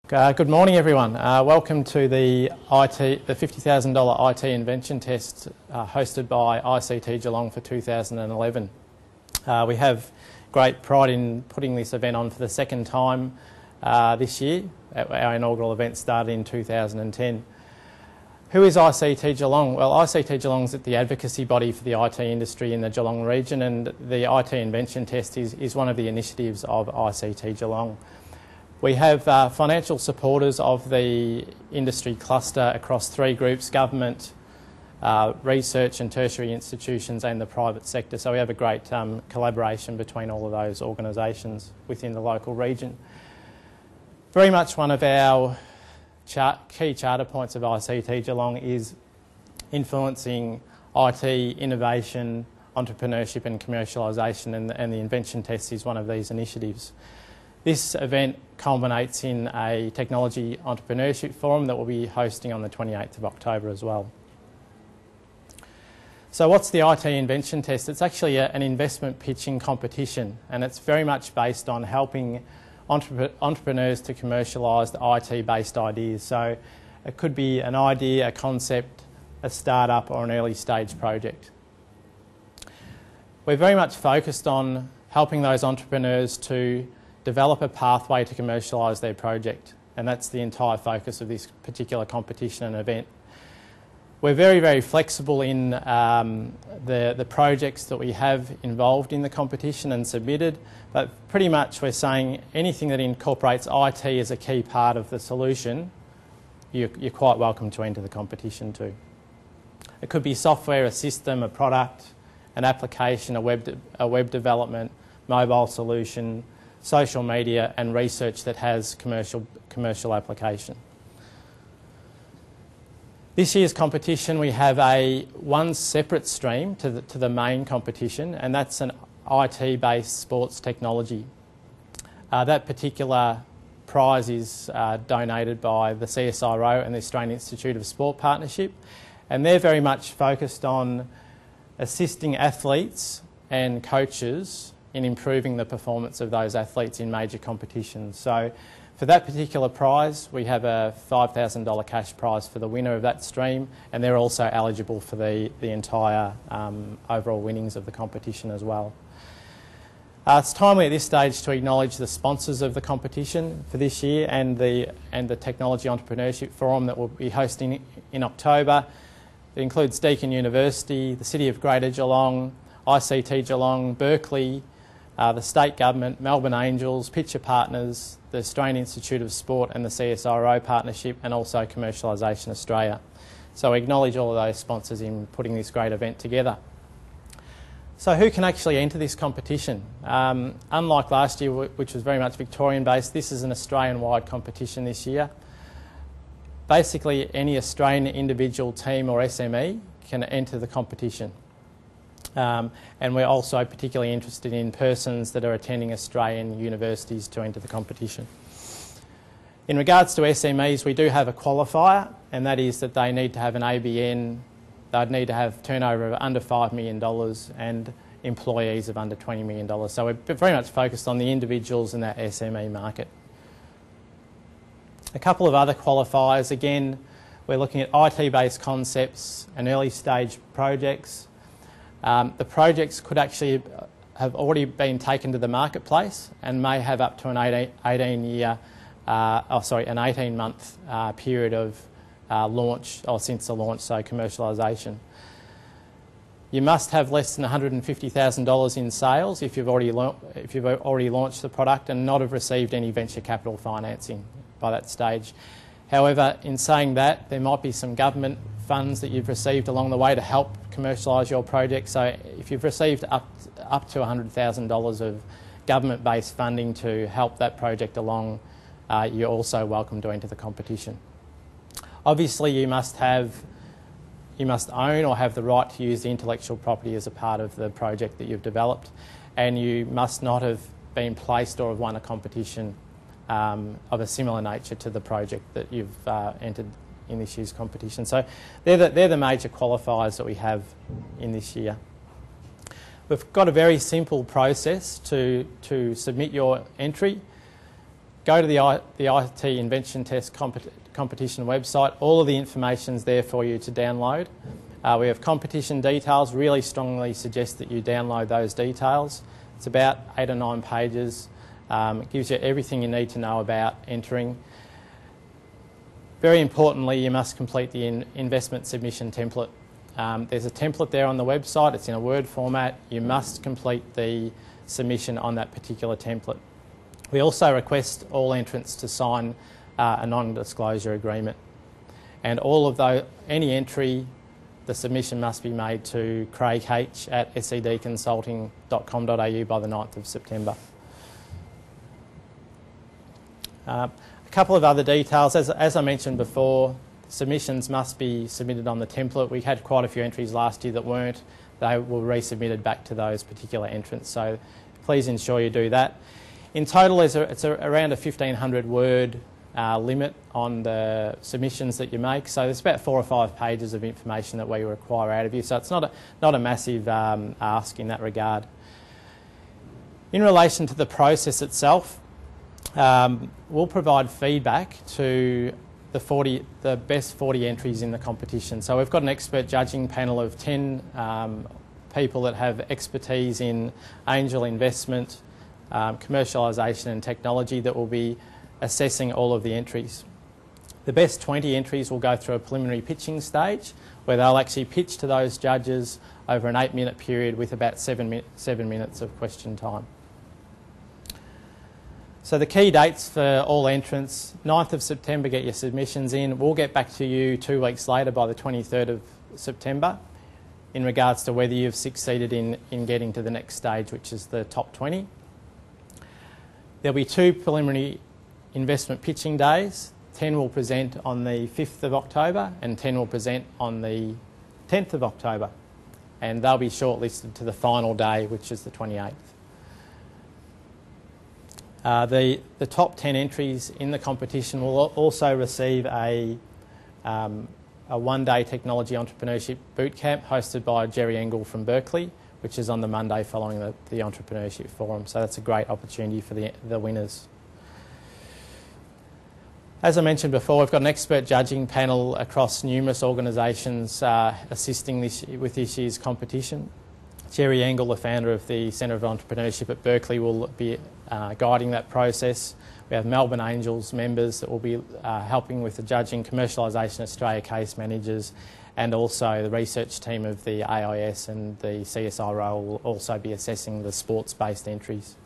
Good morning, everyone. Welcome to the $50,000 IT Invention Test hosted by ICT Geelong for 2011. We have great pride in putting this event on for the second time this year. Our inaugural event started in 2010. Who is ICT Geelong? Well, ICT Geelong is the advocacy body for the IT industry in the Geelong region, and the IT Invention Test is one of the initiatives of ICT Geelong. We have financial supporters of the industry cluster across three groups: government, research and tertiary institutions, and the private sector. So we have a great collaboration between all of those organisations within the local region. Very much one of our key charter points of ICT Geelong is influencing IT innovation, entrepreneurship and commercialisation, and the Invention Test is one of these initiatives. This event culminates in a technology entrepreneurship forum that we'll be hosting on the 28th of October as well. So what's the IT Invention Test? It's actually an investment pitching competition, and it's very much based on helping entrepreneurs to commercialise the IT-based ideas. So it could be an idea, a concept, a startup or an early stage project. We're very much focused on helping those entrepreneurs to develop a pathway to commercialise their project, and that's the entire focus of this particular competition and event. We're very, very flexible in the projects that we have involved in the competition and submitted, but pretty much we're saying anything that incorporates IT as a key part of the solution, you're quite welcome to enter the competition too. It could be software, a system, a product, an application, a web development, mobile solution, social media and research that has commercial application. This year's competition, we have one separate stream to the main competition, and that's an IT-based sports technology. That particular prize is donated by the CSIRO and the Australian Institute of Sport Partnership, and they're very much focused on assisting athletes and coaches in improving the performance of those athletes in major competitions. So for that particular prize, we have a $5,000 cash prize for the winner of that stream, and they're also eligible for the entire overall winnings of the competition as well. It's timely at this stage to acknowledge the sponsors of the competition for this year and the Technology Entrepreneurship Forum that we'll be hosting in October. It includes Deakin University, the City of Greater Geelong, ICT Geelong, Berkeley, the State Government, Melbourne Angels, Pitcher Partners, the Australian Institute of Sport and the CSIRO Partnership, and also Commercialisation Australia. So we acknowledge all of those sponsors in putting this great event together. So who can actually enter this competition? Unlike last year, which was very much Victorian based, this is an Australian-wide competition this year. Basically, any Australian individual, team or SME can enter the competition. And we're also particularly interested in persons that are attending Australian universities to enter the competition. In regards to SMEs, we do have a qualifier, and that is that they need to have an ABN, they'd need to have turnover of under $5 million and employees of under $20 million. So we're very much focused on the individuals in that SME market. A couple of other qualifiers, again, we're looking at IT-based concepts and early stage projects. The projects could actually have already been taken to the marketplace and may have up to an 18-month period of launch, or since the launch, so commercialisation. You must have less than $150,000 in sales if you've already launched the product and not have received any venture capital financing by that stage. However, in saying that, there might be some government funds that you've received along the way to help commercialise your project. So if you've received up to $100,000 of government-based funding to help that project along, you're also welcome to enter the competition. Obviously, you must own or have the right to use the intellectual property as a part of the project that you've developed, and you must not have been placed or have won a competition of a similar nature to the project that you've entered in this year's competition. So they're the major qualifiers that we have in this year. We've got a very simple process to submit your entry. go to the IT Invention Test competition website. All of the information's there for you to download. We have competition details. Really strongly suggest that you download those details. It's about 8 or 9 pages. It gives you everything you need to know about entering. Very importantly, you must complete the investment submission template. There's a template there on the website. It's in a Word format. You must complete the submission on that particular template. We also request all entrants to sign a non-disclosure agreement. And any entry, the submission must be made to craigh@sedconsulting.com.au by the 9th of September. A couple of other details. As I mentioned before, submissions must be submitted on the template. We had quite a few entries last year that weren't. They were resubmitted back to those particular entrants. So please ensure you do that. In total, it's around a 1,500 word limit on the submissions that you make. So there's about 4 or 5 pages of information that we require out of you. So it's not a massive ask in that regard. In relation to the process itself, we'll provide feedback to the best 40 entries in the competition. So we've got an expert judging panel of 10 people that have expertise in angel investment, commercialisation and technology that will be assessing all of the entries. The best 20 entries will go through a preliminary pitching stage where they'll actually pitch to those judges over an 8-minute period with about 7 minutes of question time. So the key dates for all entrants: 9th of September, get your submissions in. We'll get back to you 2 weeks later by the 23rd of September in regards to whether you've succeeded in getting to the next stage, which is the top 20. There'll be 2 preliminary investment pitching days. 10 will present on the 5th of October and 10 will present on the 10th of October. And they'll be shortlisted to the final day, which is the 28th. The top 10 entries in the competition will also receive a 1-day technology entrepreneurship bootcamp hosted by Jerry Engel from Berkeley, which is on the Monday following the Entrepreneurship Forum. So that's a great opportunity for the winners. As I mentioned before, we've got an expert judging panel across numerous organisations assisting with this year's competition. Jerry Engel, the founder of the Centre of Entrepreneurship at Berkeley, will be guiding that process. We have Melbourne Angels members that will be helping with the judging, Commercialisation Australia case managers, and also the research team of the AIS and the CSIRO will also be assessing the sports-based entries.